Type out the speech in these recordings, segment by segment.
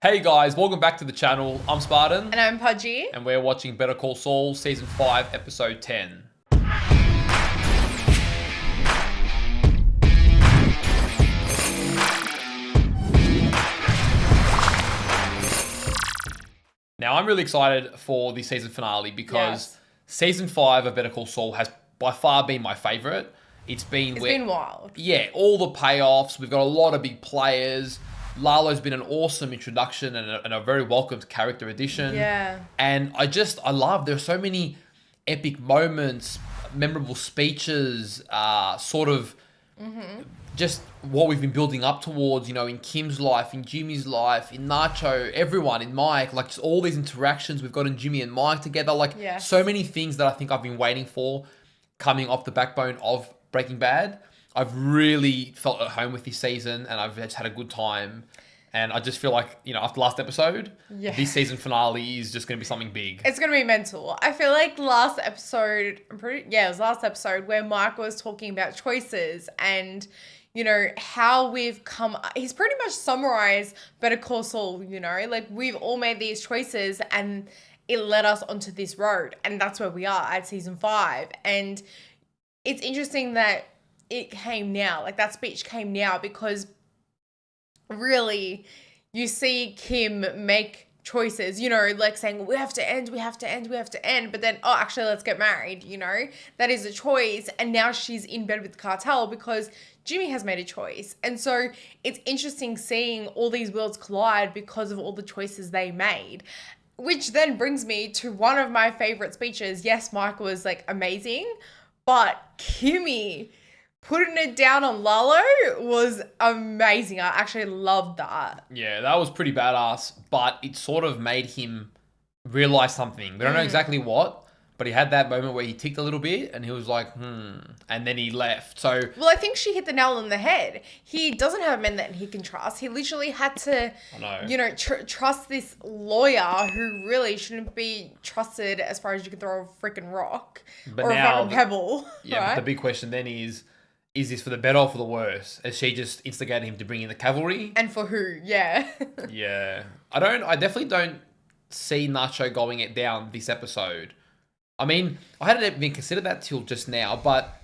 Hey guys, welcome back to the channel. I'm Spartan. And I'm Pudgey. And we're watching Better Call Saul Season 5, Episode 10. Now, I'm really excited for the season finale because Season 5 of Better Call Saul has by far been my favourite. It's been wild. Yeah, all the payoffs. We've got a lot of big players. LALO's been an awesome introduction and a very welcomed character addition. Yeah. And I love, there are so many epic moments, memorable speeches, just what we've been building up towards, you know, in Kim's life, in Jimmy's life, in Nacho, everyone, in Mike, like just all these interactions we've got in Jimmy and Mike together, so many things that I think I've been waiting for coming off the backbone of Breaking Bad. I've really felt at home with this season and I've just had a good time. And I just feel like, you know, after last episode, this season finale is just going to be something big. It's going to be mental. I feel like last episode, it was last episode where Mike was talking about choices and, you know, how we've come, he's pretty much summarized Better Call Saul, you know, like we've all made these choices and it led us onto this road. And that's where we are at season 5. And it's interesting that it came now, like that speech came now, because really you see Kim make choices, you know, like saying we have to end, but then actually let's get married, you know, that is a choice. And now she's in bed with the cartel because Jimmy has made a choice. And so it's interesting seeing all these worlds collide because of all the choices they made, which then brings me to one of my favorite speeches. Yes, Mike was like amazing, but Kimmy putting it down on LALO was amazing. I actually loved that. Yeah, that was pretty badass, but it sort of made him realize something. We don't know exactly what, but he had that moment where he ticked a little bit and he was like, and then he left. So, well, I think she hit the nail on the head. He doesn't have men that he can trust. He literally had to, you know, trust this lawyer who really shouldn't be trusted as far as you can throw a freaking rock or a fucking pebble. Yeah, right? But the big question then is this for the better or for the worse? Is she just instigating him to bring in the cavalry? And for who? Yeah. Yeah. I definitely don't see Nacho going it down this episode. I mean, I hadn't even considered that till just now, but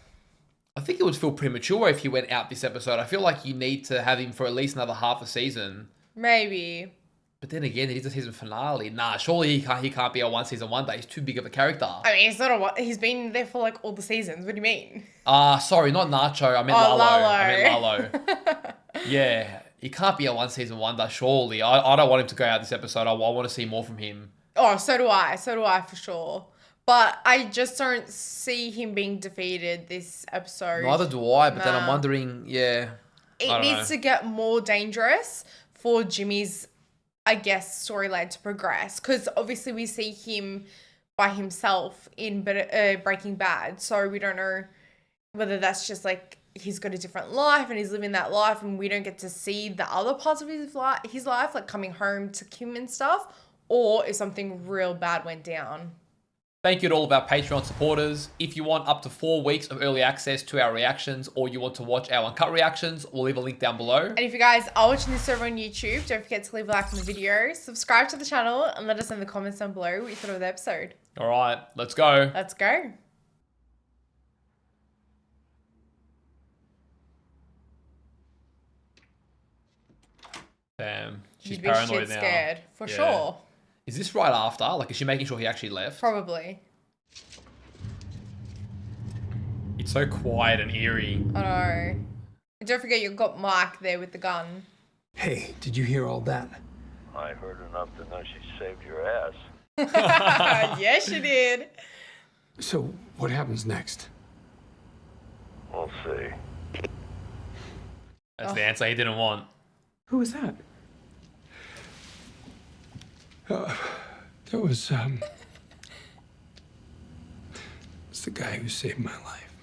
I think it would feel premature if he went out this episode. I feel like you need to have him for at least another half a season. Maybe. But then again, it is a season finale. Nah, surely he can't be a one season wonder. He's too big of a character. I mean, he's been there for like all the seasons. What do you mean? Sorry, not Nacho. I meant LALO. I meant LALO. Yeah, he can't be a one season wonder, surely. I don't want him to go out this episode. I want to see more from him. Oh, so do I. So do I for sure. But I just don't see him being defeated this episode. Neither do I, but then I'm wondering, It needs to get more dangerous for Jimmy's, I guess, storyline to progress, because obviously we see him by himself in Breaking Bad, so we don't know whether that's just like he's got a different life and he's living that life and we don't get to see the other parts of his life, like coming home to Kim and stuff, or if something real bad went down. Thank you to all of our Patreon supporters. If you want up to 4 weeks of early access to our reactions, or you want to watch our uncut reactions, we'll leave a link down below. And if you guys are watching this over on YouTube, don't forget to leave a like on the video, subscribe to the channel, and let us know in the comments down below what you thought of the episode. All right, let's go. Let's go. Damn, she's You'd be paranoid shit now. Scared, for sure. Is this right after? Like, is she making sure he actually left? Probably. It's so quiet and eerie. I know. And don't forget you've got Mike there with the gun. Hey, did you hear all that? I heard enough to know she saved your ass. Yes, she did. So, what happens next? We'll see. That's the answer he didn't want. Who was that? That was, it's the guy who saved my life.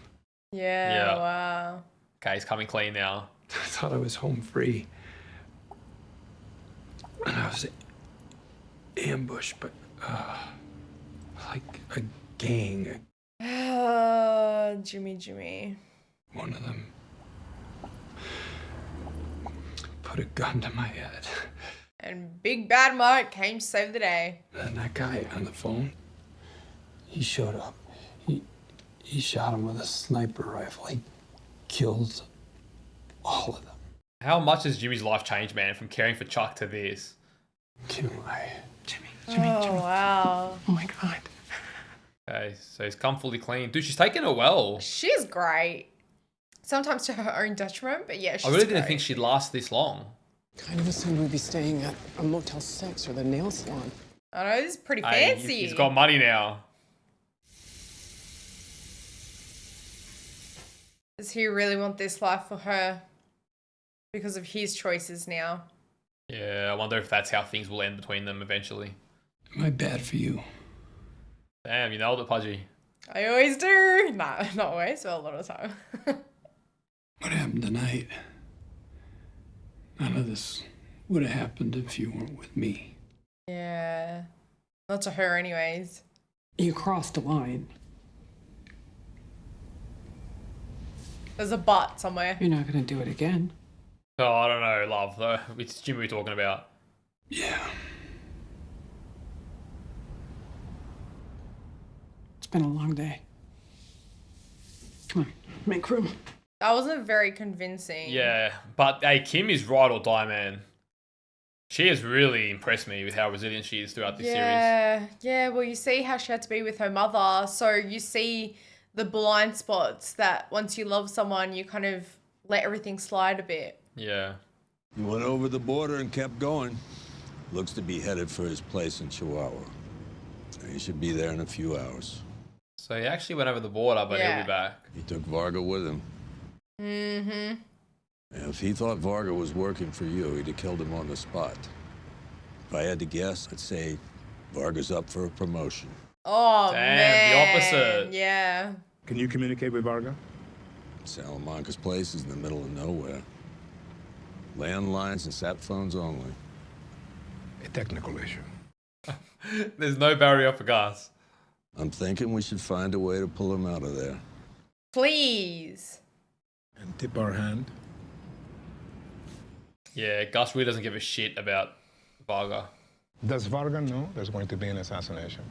Yeah, wow. Okay, he's coming clean now. I thought I was home free. And I was ambushed, but, like a gang. Jimmy. One of them put a gun to my head. And big bad Mike came to save the day. And that guy on the phone, he showed up. He shot him with a sniper rifle. He killed all of them. How much has Jimmy's life changed, man, from caring for Chuck to this? Jimmy. Oh, wow. Oh my God. Okay, so he's come fully clean. Dude, she's taken it well. She's great. Sometimes to her own detriment, but yeah, she's I really didn't great. think she'd last this long. Kind of assumed we'd be staying at a Motel 6 or the nail salon. I know, this is pretty Hey, fancy. he's got money now. Does he really want this life for her? Because of his choices now. Yeah, I wonder if that's how things will end between them eventually. Am I bad for you? Damn, you nailed it, Pudgey. I always do. Nah, not always, but a lot of the time. What happened tonight? None of this would have happened if you weren't with me. Yeah. Not to her anyways. You crossed a line. There's a but somewhere. You're not going to do it again. Oh, I don't know, love. It's Jimmy we're talking about. Yeah. It's been a long day. Come on, make room. That wasn't very convincing. Yeah, but hey, Kim is ride or die, man. She has really impressed me with how resilient she is throughout this series. Yeah. Well, you see how she had to be with her mother. So you see the blind spots that once you love someone, you kind of let everything slide a bit. Yeah. He went over the border and kept going. Looks to be headed for his place in Chihuahua. He should be there in a few hours. So he actually went over the border, but he'll be back. He took Varga with him. Mm-hmm. If he thought Varga was working for you, he'd have killed him on the spot. If I had to guess, I'd say Varga's up for a promotion. Oh, Damn, man. the opposite. Yeah. Can you communicate with Varga? Salamanca's place is in the middle of nowhere. Landlines and sat phones only. A technical issue. There's no barrier for gas. I'm thinking we should find a way to pull him out of there. Please. And tip our hand. Yeah, Gus really doesn't give a shit about Varga. Does Varga know there's going to be an assassination?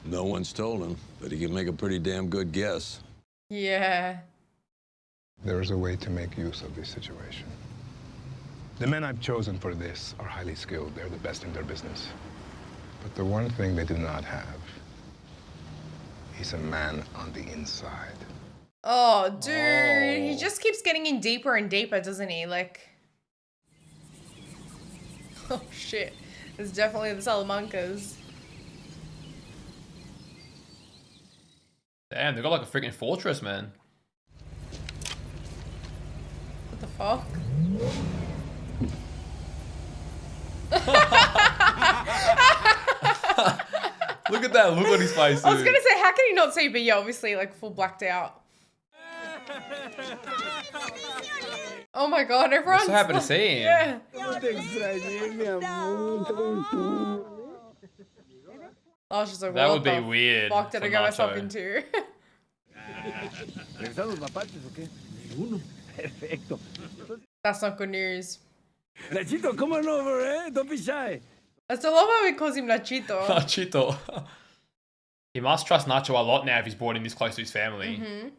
No one's told him, but he can make a pretty damn good guess. Yeah. There is a way to make use of this situation. The men I've chosen for this are highly skilled. They're the best in their business. But the one thing they do not have is a man on the inside. Oh, dude. Oh. He just keeps getting in deeper and deeper, doesn't he? Like... Oh, shit. It's definitely the Salamancas. Damn, they've got like a freaking fortress, man. What the fuck? Look at that look on his face, dude. I was gonna say, how can he not see? But yeah, obviously, like, full blacked out. Oh my god, everyone's... So happy to see him. Yeah. I was just like, That what would be the weird fuck did I for get myself Nacho. into? That's not good news. Nachito, come on over, eh? Don't be shy. I still love how he calls him Nachito. Nachito. He must trust Nacho a lot now if he's brought in this close to his family. Mm-hmm.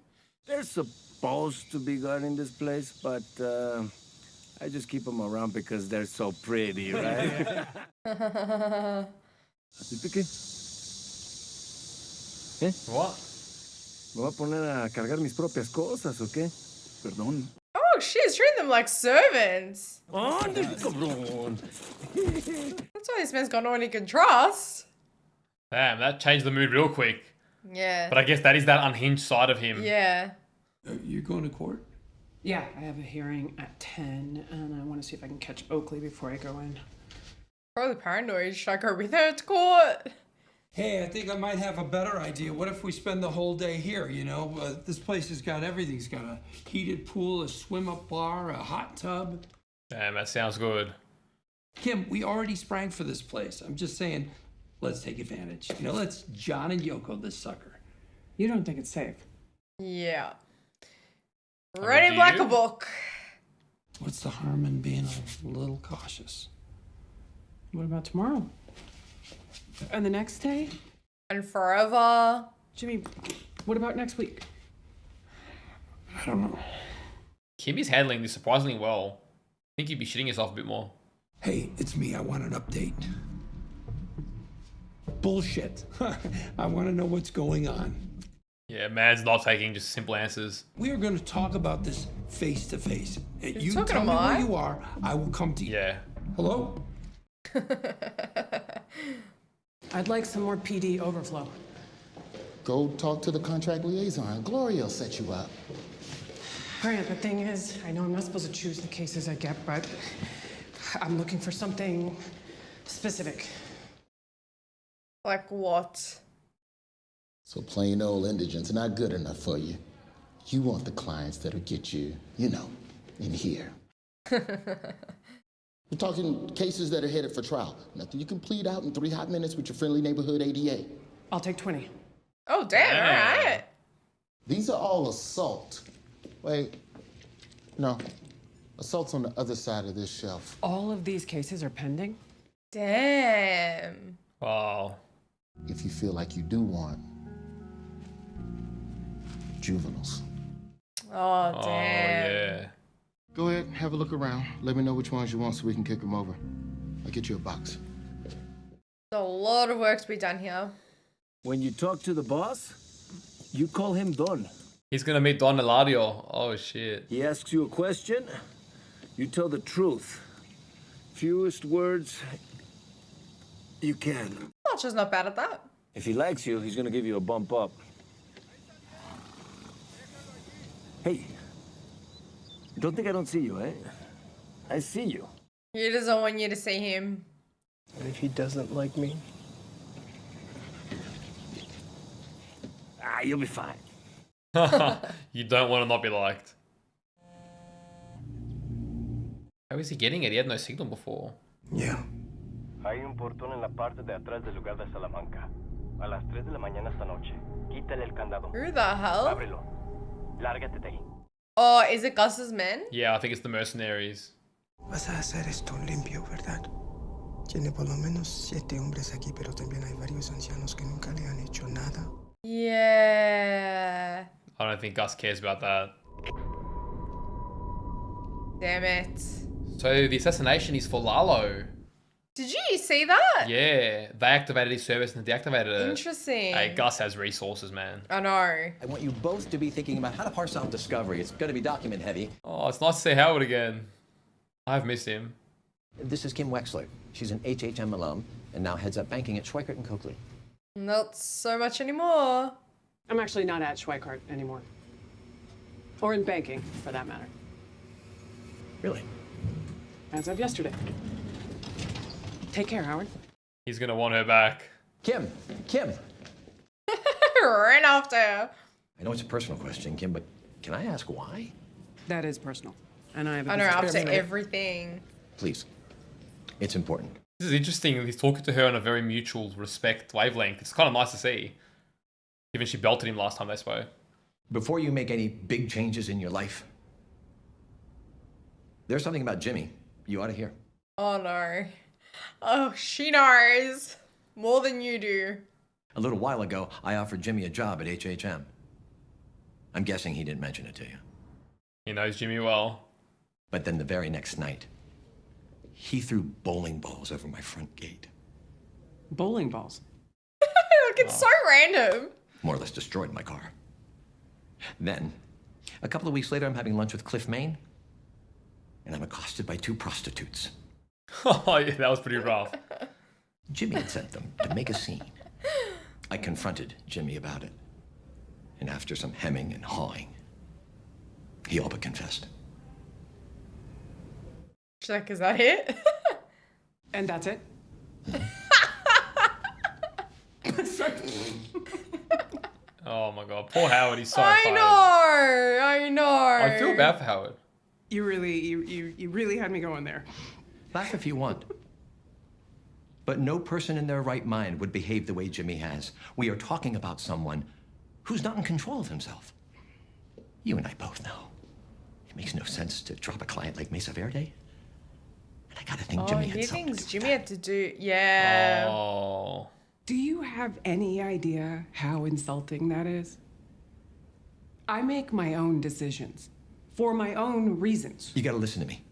They're supposed to be guarding this place, but I just keep them around because they're so pretty, right? ¿Así qué? ¿Eh? What? ¿Me voy a poner a cargar mis propias cosas o qué? Perdón. Oh, shit, treating them like servants. ¡Ándale, cabrón! That's why this man's got no one he can trust. Damn, that changed the mood real quick. Yeah. But I guess that is that unhinged side of him. Yeah. You're going to court? Yeah, I have a hearing at 10, and I want to see if I can catch Oakleigh before I go in. Probably paranoid. Should I go with her to court? Hey, I think I might have a better idea. What if we spend the whole day here, you know? This place has got everything. It's got a heated pool, a swim-up bar, a hot tub. Damn, that sounds good. Kim, we already sprang for this place. I'm just saying, let's take advantage. You know, let's John and Yoko this sucker. You don't think it's safe? Yeah. mean, Ready, do black you? a book. What's the harm in being a little cautious? What about tomorrow? And the next day? And forever. Jimmy, what about next week? I don't know. Kimmy's handling this surprisingly well. I think you'd be shitting yourself a bit more. Hey, it's me. I want an update. Bullshit. I want to know what's going on. Yeah, man's not taking just simple answers. We are going to talk about this face to face. You talking tell to me where Mike? you are. I will come to you. Yeah. Hello? I'd like some more PD overflow. Go talk to the contract liaison. Gloria will set you up. All right, the thing is, I know I'm not supposed to choose the cases I get, but I'm looking for something specific. Like what? So plain old indigent's not good enough for you. You want the clients that'll get you, you know, in here. We're talking cases that are headed for trial. Nothing you can plead out in 3 hot minutes with your friendly neighborhood ADA. I'll take 20. Oh, damn, all right. These are all assault. Wait, no. Assault's on the other side of this shelf. All of these cases are pending? Damn. Wow. If you feel like you do want juveniles. Oh, Oh, damn. yeah. Go ahead, have a look around. Let me know which ones you want so we can kick them over. I'll get you a box. There's a lot of work to be done here. When you talk to the boss, you call him Don. He's gonna meet Don Eladio. Oh, shit. He asks you a question, you tell the truth. Fewest words you can. Archer's not bad at that. If he likes you, he's gonna give you a bump up. Hey, don't think I don't see you, eh? I see you. He doesn't want you to see him. What if he doesn't like me? Ah, you'll be fine. You don't want to not be liked. How is he getting it? He had no signal before. Yeah. Hay un portón en la parte de atrás del lugar de Salamanca. A las 3 de la mañana esta noche. Quítale el candado. Who the hell? Ábrelo. Lárgate de ahí. Oh, is it Gus's men? Yeah, I think it's the mercenaries. Vas a hacer esto limpio, ¿verdad? Tiene por lo menos 7 hombres aquí, pero también hay varios ancianos que nunca le han hecho nada. Yeah. I don't think Gus cares about that. Damn it. So the assassination is for LALO. Did you see that? Yeah, they activated his service and deactivated it. Interesting. Hey, Gus has resources, man. I know. I want you both to be thinking about how to parse out discovery. It's going to be document heavy. Oh, it's nice to see Howard again. I've missed him. This is Kim Wexler. She's an HHM alum and now heads up banking at Schweikert and Oakleigh. Not so much anymore. I'm actually not at Schweikart anymore. Or in banking, for that matter. Really? As of yesterday. Take care, Howard. He's gonna want her back. Kim! Kim! Ran after her. I know it's a personal question, Kim, but can I ask why? That is personal. And I have a I know, business after partner. everything. Please. It's important. This is interesting. He's talking to her on a very mutual respect wavelength. It's kind of nice to see. Given she belted him last time they spoke. Before you make any big changes in your life, there's something about Jimmy you ought to hear. Oh no. Oh, she knows. More than you do. A little while ago, I offered Jimmy a job at HHM. I'm guessing he didn't mention it to you. He knows Jimmy well. But then the very next night, he threw bowling balls over my front gate. Bowling balls? Look, it's so random. More or less destroyed my car. Then, a couple of weeks later, I'm having lunch with Cliff Main, and I'm accosted by 2 prostitutes. Oh, yeah, that was pretty rough. Jimmy had sent them to make a scene. I confronted Jimmy about it, and after some hemming and hawing, he all but confessed. She's like, is that it? And that's it? Oh my god, poor Howard. He's so I fired. know. I feel bad for Howard. You really had me going there. Laugh if you want. But no person in their right mind would behave the way Jimmy has. We are talking about someone who's not in control of himself. You and I both know. It makes no sense to drop a client like Mesa Verde. I gotta think Jimmy had he something thinks to do Jimmy had to do. Yeah. Oh. Do you have any idea how insulting that is? I make my own decisions for my own reasons. You gotta listen to me.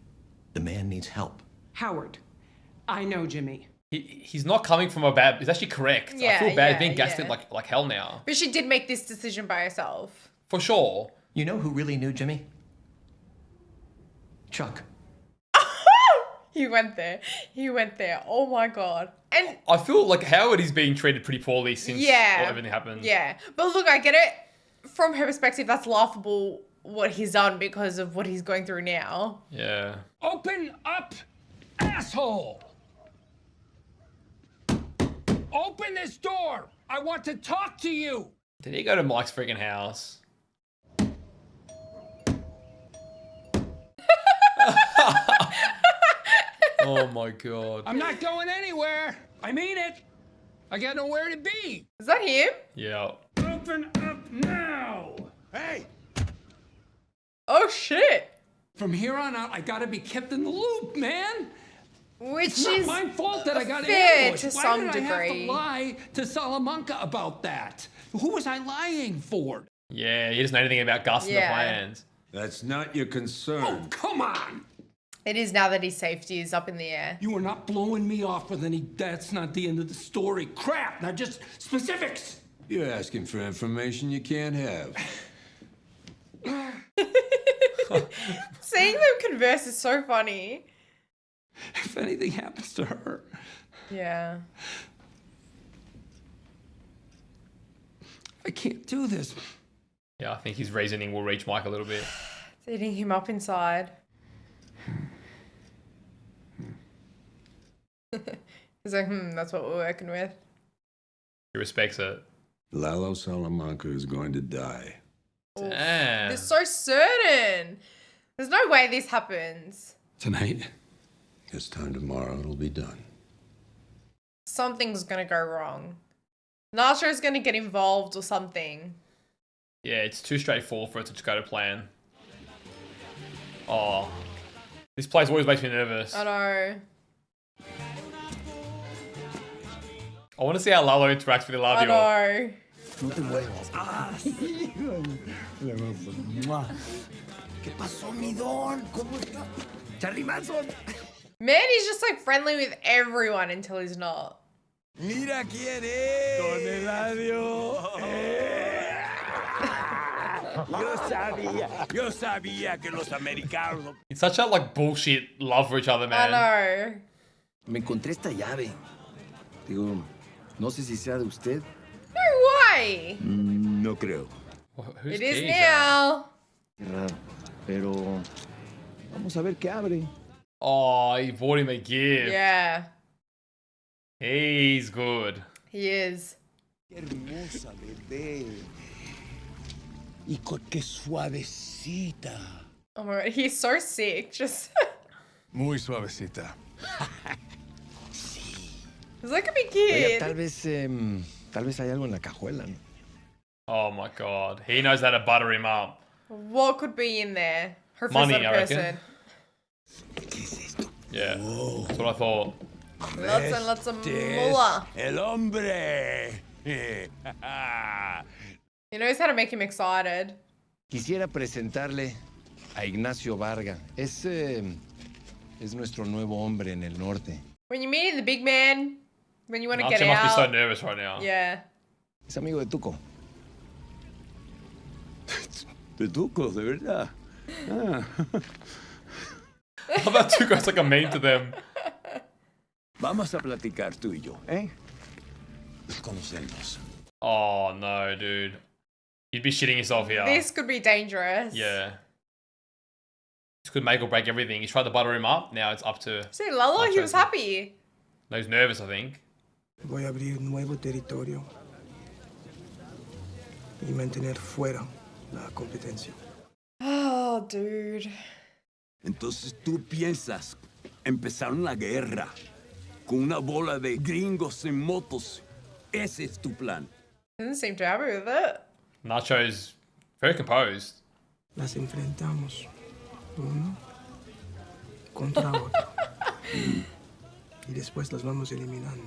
The man needs help. Howard, I know Jimmy. He's not coming from a bad... He's actually correct. I feel bad being gaslit like hell now. But she did make this decision by herself. For sure. You know who really knew Jimmy? Chuck. He went there. He went there. Oh my God. And I feel like Howard is being treated pretty poorly since everything happened. Yeah. But look, I get it. From her perspective, that's laughable what he's done because of what he's going through now. Yeah. Open up, asshole! Open this door! I want to talk to you! Did he go to Mike's freaking house? Oh my God. I'm not going anywhere. I mean it. I got nowhere to be. Is that him? Yeah. Open up now. Hey. Oh shit. From here on out, I gotta be kept in the loop, man. Which it's is not my fault that I got fair ambushed. to Why some did I have to degree. lie to Salamanca about that? Who was I lying for? Yeah, he doesn't know anything about Gus and the plans. That's not your concern. Oh, come on. It is now that his safety is up in the air. You are not blowing me off with any, that's not the end of the story. Crap, now just specifics. You're asking for information you can't have. Seeing them converse is so funny. If anything happens to her. Yeah. I can't do this. Yeah, I think his reasoning will reach Mike a little bit. It's eating him up inside. He's like, that's what we're working with. He respects it. LALO Salamanca is going to die. Damn. They're so certain. There's no way this happens. Tonight? This time tomorrow, it'll be done. Something's gonna go wrong. Nacho's gonna get involved or something. Yeah, it's too straightforward for it to just go to plan. Oh. This place always makes me nervous. I know. I want to see how Lalo interacts with I Eladio. know. No te muevas. Ah, sí. ¿Qué pasó, mi don? ¿Cómo está? Charlie Manson. Man, he's just like friendly with everyone until he's not. Mira quién es. Don Eladio. Yo sabía que los americanos. It's such a like bullshit love for each other, man. I know. Me encontré esta llave. Digo, no sé si sea de usted. No way. No creo. It is now. Qué raro. Pero vamos a ver qué abre. Oh, he bought him a gift. Yeah, He's good. he is. Qué hermosa, bebé. Y qué suavecita. Oh my God, he's so sick. Just Muy suavecita. he's like a big Oiga, kid. tal vez hay algo en la cajuela, ¿no? Oh my God. He knows how to butter him up. What could be in there? Money, Professor I reckon. person. Yeah, that's what I thought. Lots and lots of moolah. El hombre. He knows how to make him excited. Quisiera presentarle a Ignacio Varga. Es nuestro nuevo hombre en el norte. When you're meeting the big man, when you want to get Nacho must be so out. nervous right now. Yeah. Es amigo de Tuco. De Tuco, de verdad. Ah. How about two guys like a meme to them? Vamos a platicar tú y yo, ¿eh? Nos conocemos. Oh no, dude. You'd be shitting yourself here. This could be dangerous. Yeah. This could make or break everything. He's tried to butter him up. Now it's up to... See, Lalo, he was happy. No, he's nervous, I think. Voy a abrir nuevo territorio y mantener fuera la competencia. Oh, dude. Entonces tú piensas empezar una guerra con una bola de gringos en motos. Ese es tu plan. Doesn't seem too happy with it. Nacho's very composed. Las enfrentamos uno contra otro. y después las vamos eliminando.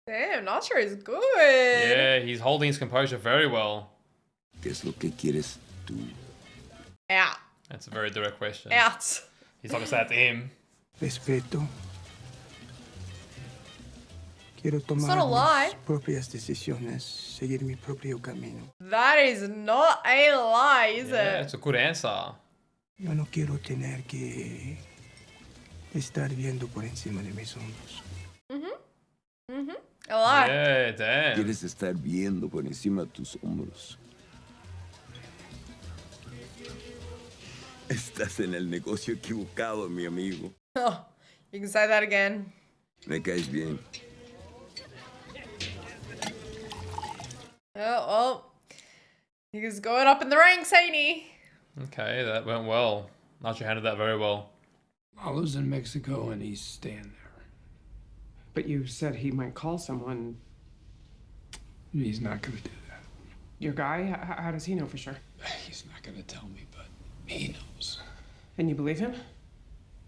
Damn, Nacho is good. Yeah, he's holding his composure very well. ¿Qué es lo que quieres tú? Out. That's a very direct question. Out. He's not gonna say that to him. Respeto. Quiero not a tomar lie. mis propias decisiones, seguir mi propio camino. That is not a lie, is Yeah, it? it's a good answer. Yo no quiero tener que estar viendo por encima de mis hombros. A lie. Yeah, damn. Quieres estar viendo por encima de tus hombros. Estás en el negocio equivocado, mi amigo. Oh, you can say that again. Me caes bien. Oh, well. He's going up in the ranks, ain't he? Okay, that went well. Nacho handled that very well. LALO's in Mexico and he's staying there. But you said he might call someone. He's not going to do that. Your guy? How does he know for sure? He's not going to tell me, but he knows. And you believe him?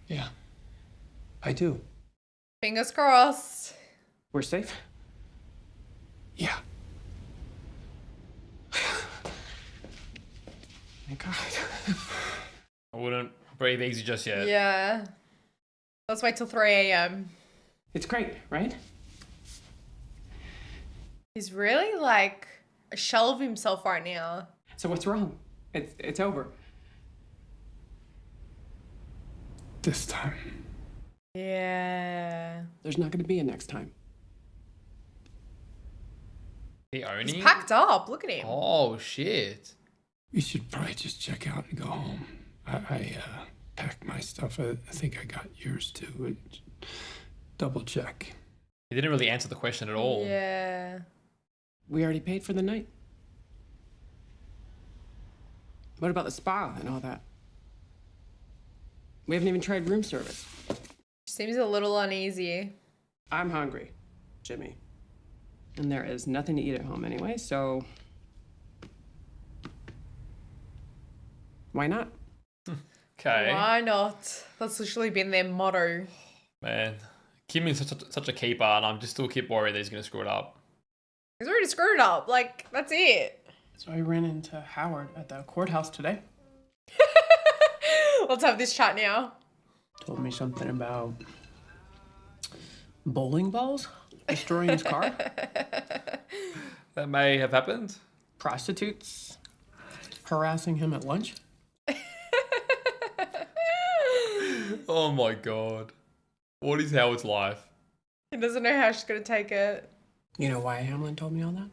Yeah, I do. Fingers crossed. We're safe? Yeah. Thank God. I wouldn't breathe easy just yet. Yeah. Let's wait till 3 a.m. It's great, right? He's really like a shell of himself right now. So what's wrong? It's over. This time. Yeah. There's not going to be a next time. He owning? He's packed up. Look at him. Oh, shit. We should probably just check out and go home. I packed my stuff. I think I got yours too. Double check. He didn't really answer the question at all. Yeah. We already paid for the night. What about the spa and all that? We haven't even tried room service. Seems a little uneasy. I'm hungry, Jimmy. And there is nothing to eat at home anyway, so why not? Okay. Why not? That's literally been their motto. Man, Kim is such a keeper, and I'm just still keep worried that he's going to screw it up. He's already screwed up. Like, that's it. So I ran into Howard at the courthouse today. Let's have this chat now. Told me something about bowling balls destroying his car. That may have happened. Prostitutes harassing him at lunch. Oh my god. What is Howard's life? He doesn't know how she's going to take it. You know why Hamlin told me all that?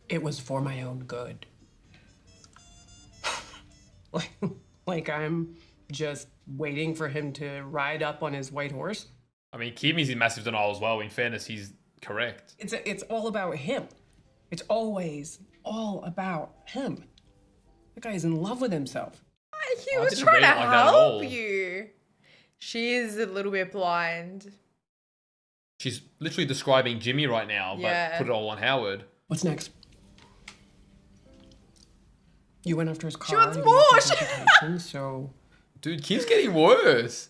It was for my own good. like I'm just waiting for him to ride up on his white horse. I mean, Kimmy's in massive denial as well. In fairness, he's correct. It's all about him. It's always all about him. The guy's in love with himself. He I was didn't trying read to it like that at help all. you. She is a little bit blind. She's literally describing Jimmy right now, but Yeah. put it all on Howard. What's next? You went after his car. She wants you more. went after his attention, so Dude, Kim's getting worse.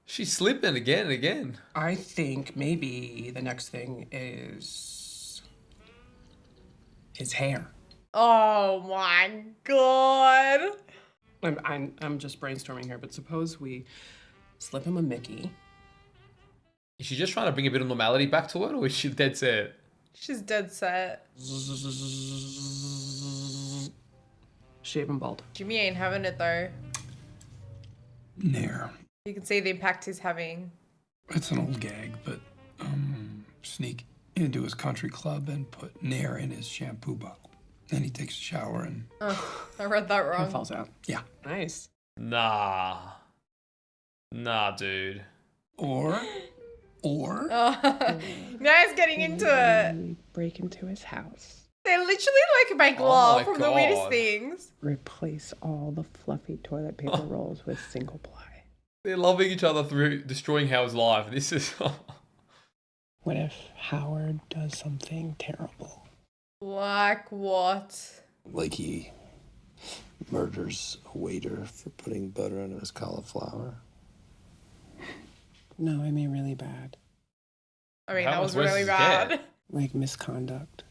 She's slipping again and again. I think maybe the next thing is his hair. Oh my god. I'm just brainstorming here, but suppose we slip him a Mickey. Is she just trying to bring a bit of normality back to it, or is she dead set? She's dead set. Shave him bald. Jimmy ain't having it though. Nair. You can see the impact he's having. It's an old gag, but sneak into his country club and put Nair in his shampoo bottle. Then he takes a shower and... Oh, I read that wrong. It falls out. Yeah. Nice. Nah, dude. Or... Oh. Now he's getting into it. Break into his house. They literally like make Oh love my from the weirdest God. things. Replace all the fluffy toilet paper rolls with single ply. They're loving each other through destroying Howard's life. This is... What if Howard does something terrible? Like what? Like he murders a waiter for putting butter on his cauliflower. No, I mean really bad. I mean, How that much was worse really does it get? bad. Like misconduct.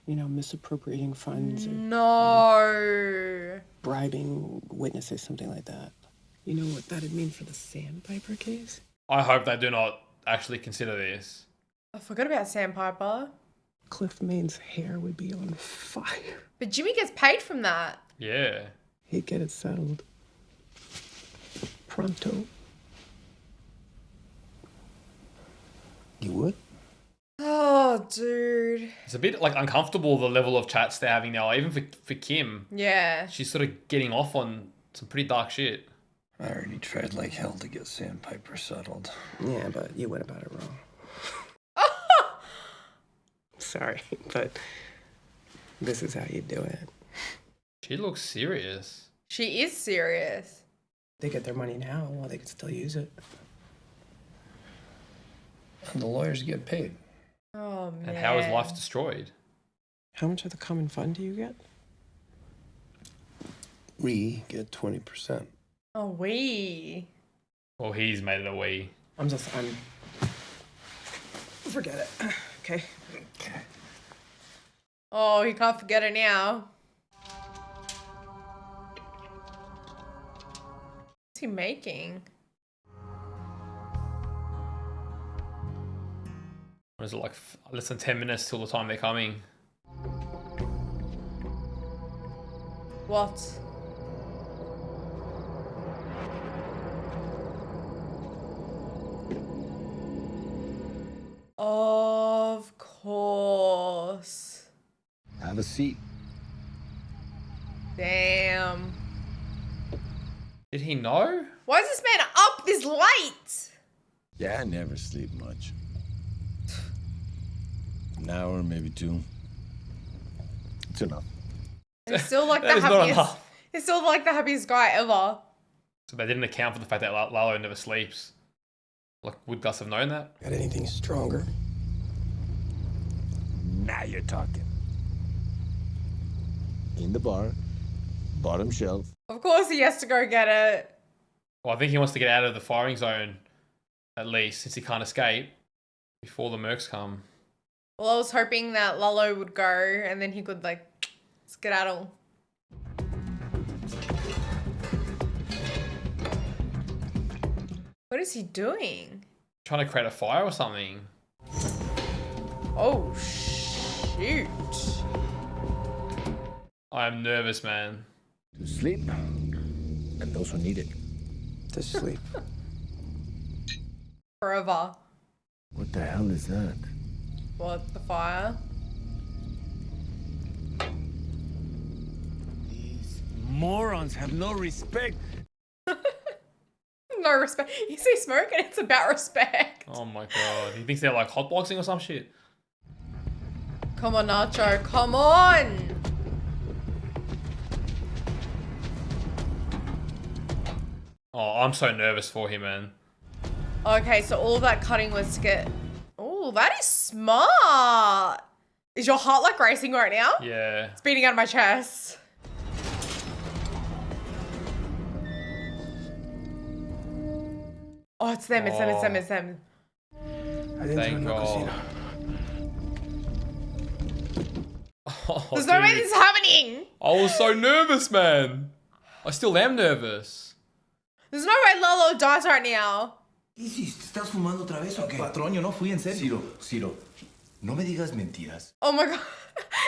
You know, misappropriating funds or No. bribing witnesses, something like that. You know what that'd mean for the Sandpiper case? I hope they do not actually consider this. I forgot about Sandpiper. Cliff Maine's hair would be on fire. But Jimmy gets paid from that. Yeah. He'd get it settled. Pronto. You would? Oh, dude. It's a bit like uncomfortable, the level of chats they're having now. Even for Kim. Yeah. She's sort of getting off on some pretty dark shit. I already tried like hell to get Sandpiper settled. Yeah, but you went about it wrong. Sorry, but this is how you do it. She looks serious. She is serious. They get their money now, well, they can still use it. And the lawyers get paid. Oh, man. And how is life destroyed? How much of the common fund do you get? We get 20%. Oh, we. Well, he's made it a we. I'm forget it. Okay. Oh, he can't forget it now. What's he making? What is it, like less than 10 minutes till the time they're coming? What? Of course. Have a seat. Damn. Did he know? Why is this man up this late? Yeah, I never sleep much. An hour, maybe 2. It's enough. He's still like That the is not happiest. enough. He's still like the happiest guy ever. So they didn't account for the fact that Lalo never sleeps. Like, would Gus have known that? Got anything stronger? Now you're talking. In the bar, bottom shelf. Of course he has to go get it. Well, I think he wants to get out of the firing zone, at least, since he can't escape before the mercs come. Well, I was hoping that Lalo would go and then he could like skedaddle. What is he doing? Trying to create a fire or something. Oh, shoot. I'm nervous, man. To sleep, and those who need it. To sleep. Forever. What the hell is that? What, the fire? These morons have no respect. No respect. You see smoke and it's about respect. Oh my god. He thinks they're like hotboxing or some shit. Come on, Nacho. Come on. Oh, I'm so nervous for him, man. Okay, so all of that cutting was to get... Oh, that is smart. Is your heart like racing right now? Yeah. It's beating out of my chest. Oh, it's them, it's them, it's them, it's them. Thank God. Oh, There's no way this is happening. I was so nervous, man. I still am nervous. There's no way Lalo dies right now. ¿Qué hiciste? ¿Estás fumando otra vez o qué? Patrón, yo no fui, en serio. Ciro, no me digas mentiras. Oh my God.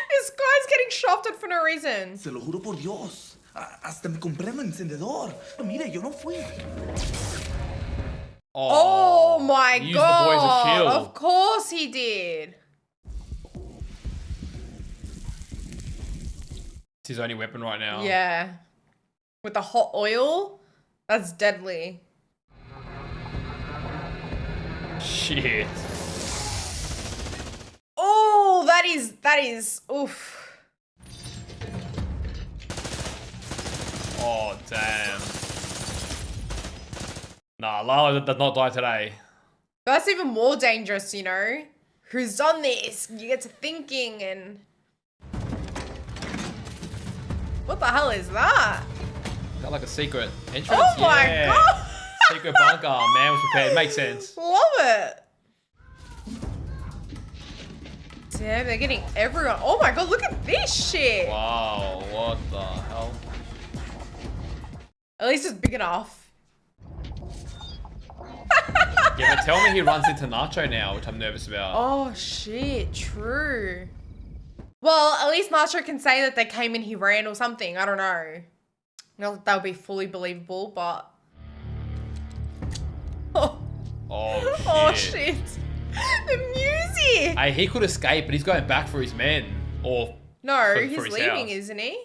This guy's getting shafted for no reason. Se lo juro por Dios. Hasta me compré un encendedor. Mire, yo no fui. Oh my he used the boy as a God. shield. Of course he did. It's his only weapon right now. Yeah. With the hot oil, that's deadly. Shit. Oh, that is, oof. Oh, damn. Nah, Lalo does not die today. That's even more dangerous, you know? Who's done this? You get to thinking and... What the hell is that? Got like a secret entrance. Oh my Yeah. God! Secret bunker. Man was prepared. Makes sense. Love it. Damn, they're getting everyone. Oh my god, look at this shit. Wow, what the hell? At least it's big enough. Yeah, but tell me he runs into Nacho now, which I'm nervous about. Oh shit, true. Well, at least Nacho can say that they came in, he ran or something. I don't know. Not that that would be fully believable, but... Oh shit. Oh shit. The music! Hey, he could escape, but he's going back for his men. Or No, for he's his leaving, house. isn't he?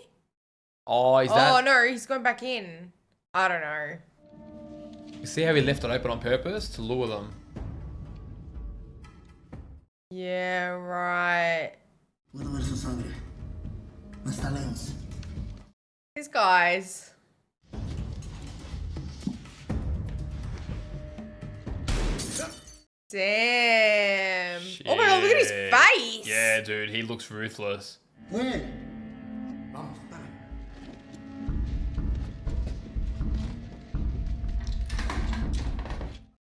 Oh, is that... Oh no, he's going back in. I don't know. You see how he left it open on purpose? To lure them. Yeah, right. Puedo ver su sangre. No está lejos. These guys. Damn. Oh my god, look at his face. Yeah, dude, he looks ruthless.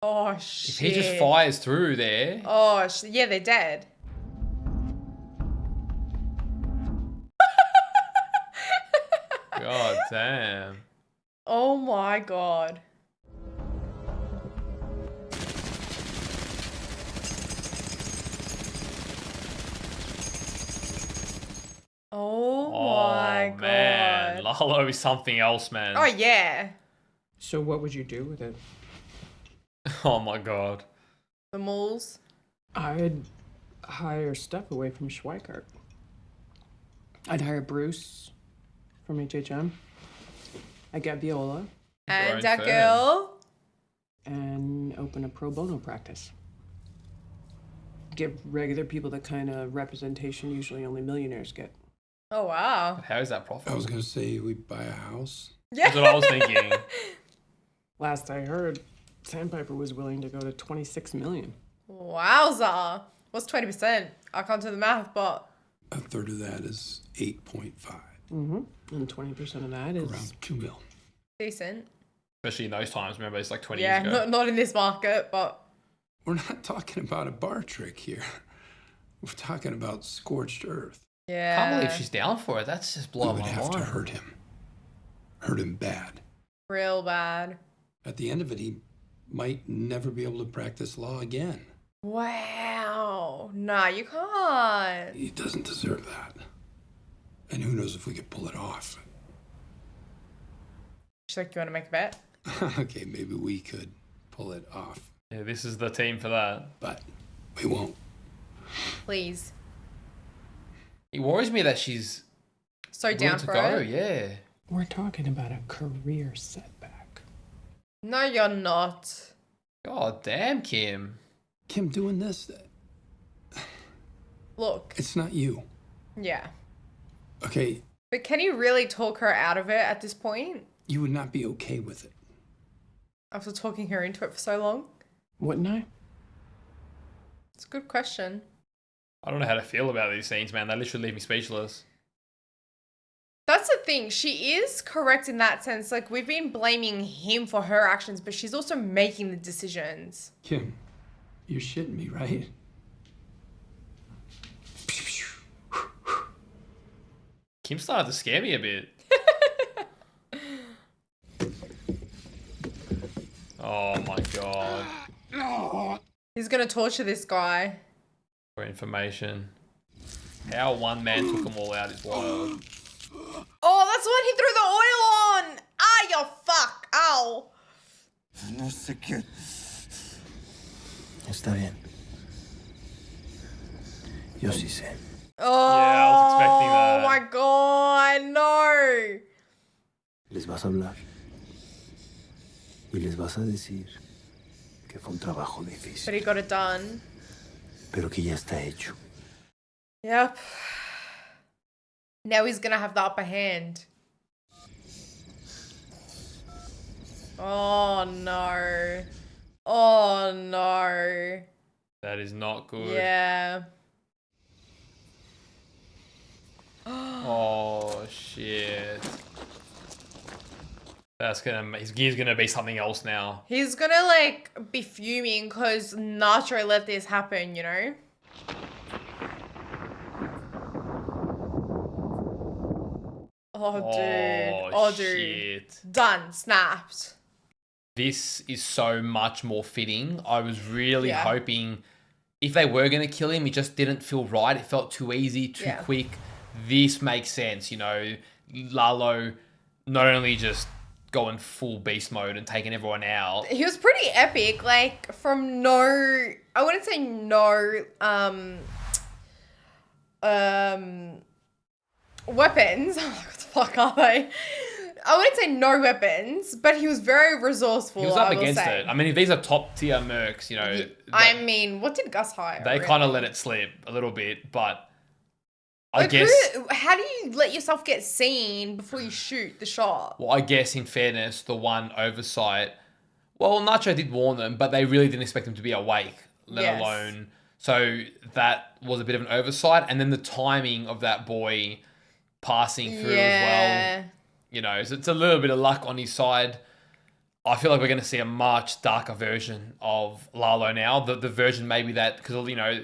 Oh shit. If he just fires through there... Oh, yeah, they're dead. God damn. Oh my god. Oh my god. Man, LALO is something else, man. Oh yeah. So what would you do with it? Oh my god. The moles. I'd hire stuff away from Schweikart. I'd hire Bruce from HHM. I'd get Viola. And that girl. And open a pro bono practice. Give regular people the kind of representation usually only millionaires get. Oh wow. How is that profitable? I was gonna say we buy a house. Yeah. That's what I was thinking. Last I heard, Sandpiper was willing to go to 26 million. Wowza. What's 20%? I can't do the math, but... A third of that is 8.5. Mm-hmm. And 20% of that is... Around 2 mil. Decent. Especially in those times, remember, it's like 20 Yeah, years ago. not in this market, but... We're not talking about a bar trick here. We're talking about scorched earth. Yeah. Can't believe she's down for it. That's just blowing We would my have to mind. hurt him. Hurt him bad. Real bad. At the end of it, he might never be able to practice law again. Wow. Nah, you can't. He doesn't deserve that. And who knows if we could pull it off. She's like, you want to make a bet? Okay, maybe we could pull it off. Yeah, this is the team for that. But we won't. Please. It worries me that she's So willing down to for go. it? Yeah. We're talking about a career setback. No, you're not. God damn, Kim. Kim, doing this, Look. it's not you. Yeah. Okay, But can you really talk her out of it at this point? you would not be okay with it. After talking her into it for so long? Wouldn't I? It's a good question. I don't know how to feel about these scenes, man. They literally leave me speechless. That's the thing. She is correct in that sense. Like, we've been blaming him for her actions, but she's also making the decisions. Kim, you're shitting me, right? Kim started to scare me a bit. Oh my god. He's gonna torture this guy. For information. How one man took them all out is wild. Oh, that's when he threw the oil on! Ah, you fuck! Ow! No sé qué. Está bien. Yo sí sé. Oh, Yeah, I was expecting that. Oh my god, no! Les vas a hablar. Y les vas a decir que fue un trabajo difícil, But he got it done. pero que ya está hecho. Yep. Now he's gonna have the upper hand. Oh no. Oh no. That is not good. Yeah. Oh shit. He's gonna be something else now. He's gonna like be fuming because Nacho let this happen, you know? Oh, dude. Shit. Done. Snapped. This is so much more fitting. I was really hoping if they were going to kill him, it just didn't feel right. It felt too easy, too quick. This makes sense, you know. LALO not only just going full beast mode and taking everyone out. He was pretty epic, like from I wouldn't say no weapons. What the fuck are they? I wouldn't say no weapons, but he was very resourceful. He was up against it. I mean, if these are top tier mercs, you know. I mean, what did Gus hire? They kind of let it slip a little bit, but I like, guess. How do you let yourself get seen before you shoot the shot? Well, I guess in fairness, the one oversight. Well, Nacho did warn them, but they really didn't expect him to be awake, let alone. So that was a bit of an oversight, and then the timing of that boy passing through as well. You know, so it's a little bit of luck on his side. I feel like we're going to see a much darker version of LALO now. The version maybe that, because, you know,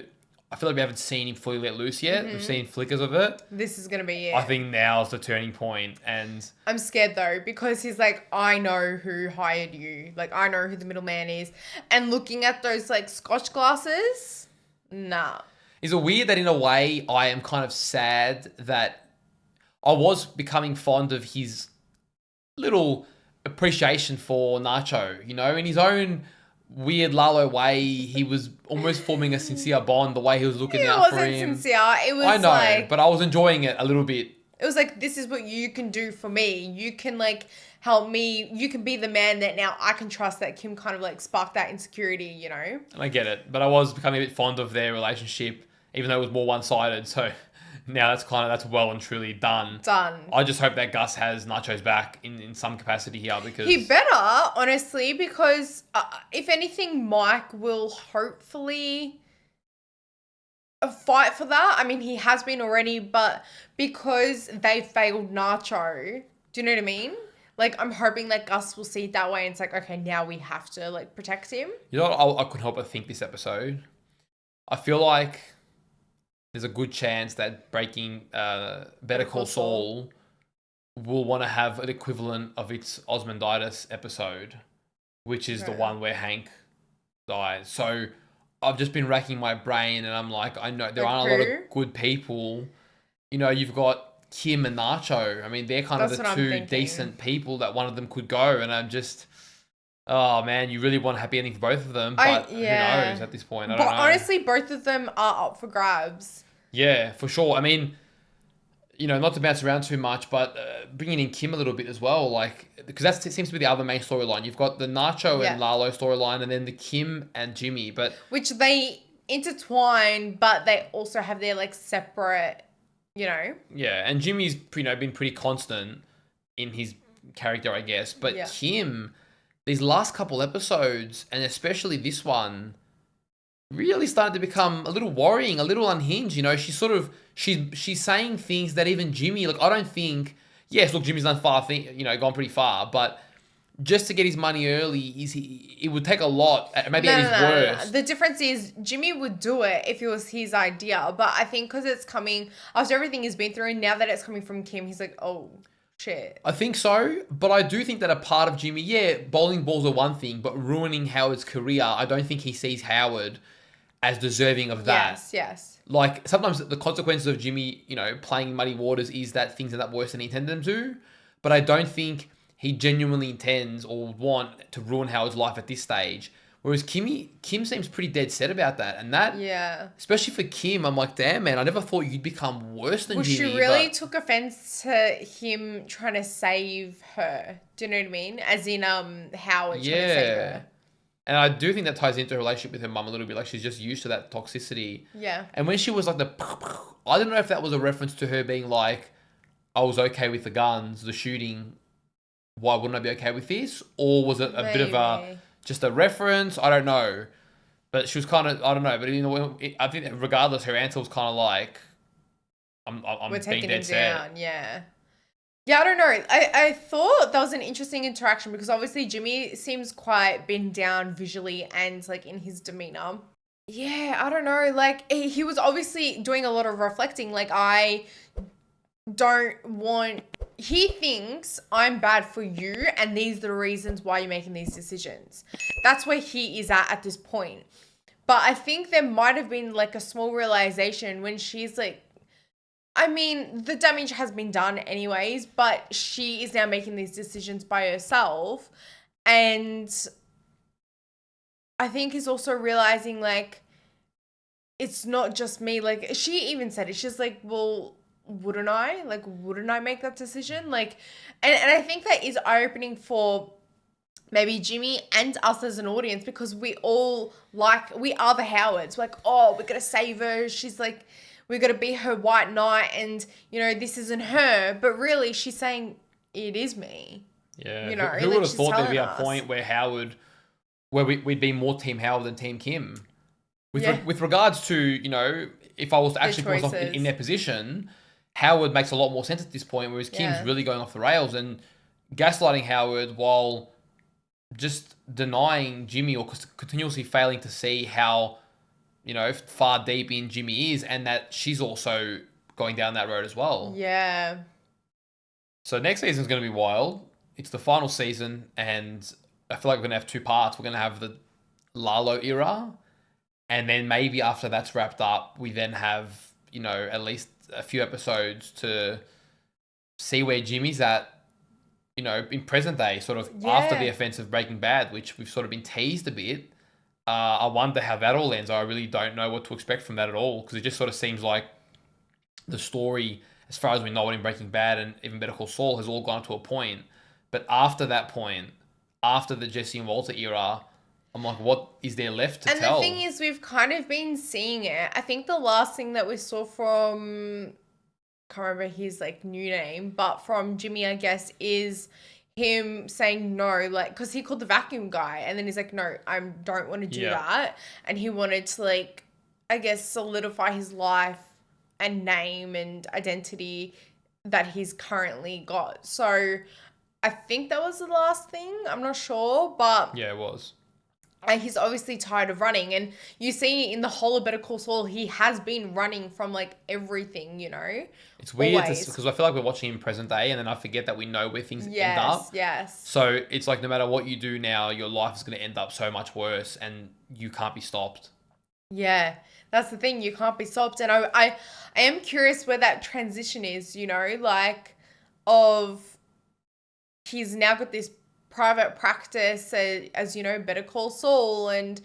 I feel like we haven't seen him fully let loose yet. We've seen flickers of it. This is going to be it. I think now's the turning point, and I'm scared though, because he's like, I know who hired you. Like, I know who the middleman is. And looking at those like Scotch glasses, nah. Is it weird that in a way I am kind of sad that I was becoming fond of his little appreciation for Nacho, you know, in his own weird LALO way. He was almost forming a sincere bond, the way he was looking out for him. It wasn't sincere. It was I know, like, but I was enjoying it a little bit. It was like, this is what you can do for me. You can like help me. You can be the man that now I can trust, that Kim kind of like sparked that insecurity, you know? And I get it, but I was becoming a bit fond of their relationship, even though it was more one-sided. So now that's well and truly done. I just hope that Gus has Nacho's back in some capacity here, because he better, honestly, because if anything, Mike will hopefully fight for that. I mean, he has been already, but because they failed Nacho, do you know what I mean? Like, I'm hoping that Gus will see it that way, and it's like, okay, now we have to like protect him. You know what I couldn't help but think this episode? I feel like there's a good chance that breaking Better Call Saul will want to have an equivalent of its Osmonditis episode, which is the one where Hank dies. So I've just been racking my brain, and I'm like, I know there aren't a lot of good people. You know, you've got Kim and Nacho. I mean, they're kind of the two decent people that one of them could go, and I'm just... Oh man, you really want a happy ending for both of them, but who knows at this point? I don't know. Honestly, both of them are up for grabs. Yeah, for sure. I mean, you know, not to bounce around too much, but bringing in Kim a little bit as well, like, because that seems to be the other main storyline. You've got the Nacho and LALO storyline, and then the Kim and Jimmy, but which they intertwine, but they also have their like separate, you know. Yeah, and Jimmy's been pretty constant in his character, I guess, but Kim, these last couple episodes, and especially this one, really started to become a little worrying, a little unhinged. You know, she's saying things that even Jimmy, like, I don't think, yes, look, Jimmy's done gone pretty far, but just to get his money early, it would take a lot, maybe at his worst. The difference is Jimmy would do it if it was his idea, but I think because it's coming after everything he's been through, and now that it's coming from Kim, he's like, oh, shit. I think so, but I do think that a part of Jimmy, bowling balls are one thing, but ruining Howard's career, I don't think he sees Howard as deserving of that. Yes. Like, sometimes the consequences of Jimmy, you know, playing in muddy waters is that things end up worse than he intended them to, but I don't think he genuinely intends or would want to ruin Howard's life at this stage. Whereas Kim seems pretty dead set about that. And that, especially for Kim, I'm like, damn, man, I never thought you'd become worse than Jimmy. She really took offense to him trying to save her. Do you know what I mean? As in Howard trying to save her. And I do think that ties into her relationship with her mum a little bit. Like, she's just used to that toxicity. Yeah. And when she was like I don't know if that was a reference to her being like, I was okay with the guns, the shooting. Why wouldn't I be okay with this? Or was it a bit of just a reference? I don't know. But she was kind of, I don't know. But you know, I think that regardless, her answer was kind of like, I'm We're being taking dead him set. down, yeah. Yeah, I don't know. I thought that was an interesting interaction because obviously Jimmy seems quite been down visually and like in his demeanor. Yeah, I don't know. Like he was obviously doing a lot of reflecting. Like I don't want, he thinks I'm bad for you and these are the reasons why you're making these decisions. That's where he is at this point. But I think there might have been like a small realization when she's like, I mean, the damage has been done anyways, but she is now making these decisions by herself. And I think he's also realizing like, it's not just me. Like she even said it. She's like, well, wouldn't I? Like, wouldn't I make that decision? Like, and I think that is eye-opening for maybe Jimmy and us as an audience because we all like, we are the Howards. We're like, oh, we're going to save her. She's like, we're going to be her white knight and, you know, this isn't her. But really, she's saying, it is me. Yeah. You know, who would have thought there'd be a point where we'd be more Team Howard than Team Kim? With regards to, you know, if I was to actually put myself in their position, Howard makes a lot more sense at this point, whereas Kim's really going off the rails and gaslighting Howard while just denying Jimmy or continuously failing to see how, you know, far deep in Jimmy is and that she's also going down that road as well. Yeah. So next season's going to be wild. It's the final season and I feel like we're going to have two parts. We're going to have the LALO era and then maybe after that's wrapped up, we then have, you know, at least a few episodes to see where Jimmy's at, you know, in present day, sort of after the offense of Breaking Bad, which we've sort of been teased a bit. I wonder how that all ends. I really don't know what to expect from that at all because it just sort of seems like the story, as far as we know it in Breaking Bad and even Better Call Saul, has all gone to a point. But after that point, after the Jesse and Walter era, I'm like, what is there left to tell? And the thing is, we've kind of been seeing it. I think the last thing that we saw from, can't remember his like new name, but from Jimmy, I guess, is him saying no, like, because he called the vacuum guy and then he's like, no, I don't want to do that. And he wanted to like, I guess, solidify his life and name and identity that he's currently got. So I think that was the last thing. I'm not sure, but yeah, it was. He's obviously tired of running. And you see in the whole of Better Call Saul, he has been running from like everything, you know? It's weird because I feel like we're watching in present day and then I forget that we know where things end up. Yes. So it's like no matter what you do now, your life is going to end up so much worse and you can't be stopped. Yeah, that's the thing. You can't be stopped. And I am curious where that transition is, you know, like of he's now got this private practice as you know, Better Call Saul, and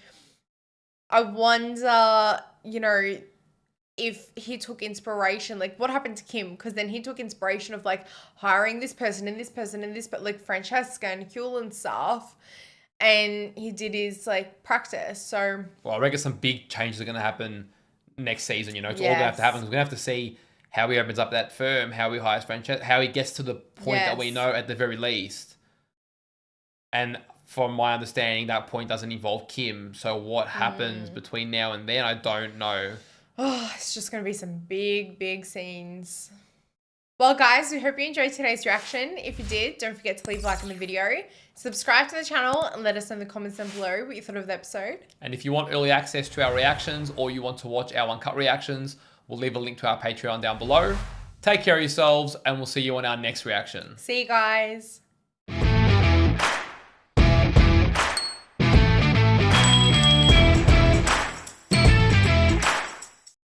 I wonder, you know, if he took inspiration, like what happened to Kim, because then he took inspiration of like hiring this person and this person and this, but like Francesca and Huel and stuff, and he did his like practice. So well, I reckon some big changes are going to happen next season, you know. It's all going to have to happen. We're going to have to see how he opens up that firm, how he hires Francesca, how he gets to the point that we know at the very least. And from my understanding, that point doesn't involve Kim. So what happens between now and then, I don't know. Oh, it's just going to be some big, big scenes. Well, guys, we hope you enjoyed today's reaction. If you did, don't forget to leave a like on the video. Subscribe to the channel and let us know in the comments down below what you thought of the episode. And if you want early access to our reactions or you want to watch our uncut reactions, we'll leave a link to our Patreon down below. Take care of yourselves and we'll see you on our next reaction. See you guys.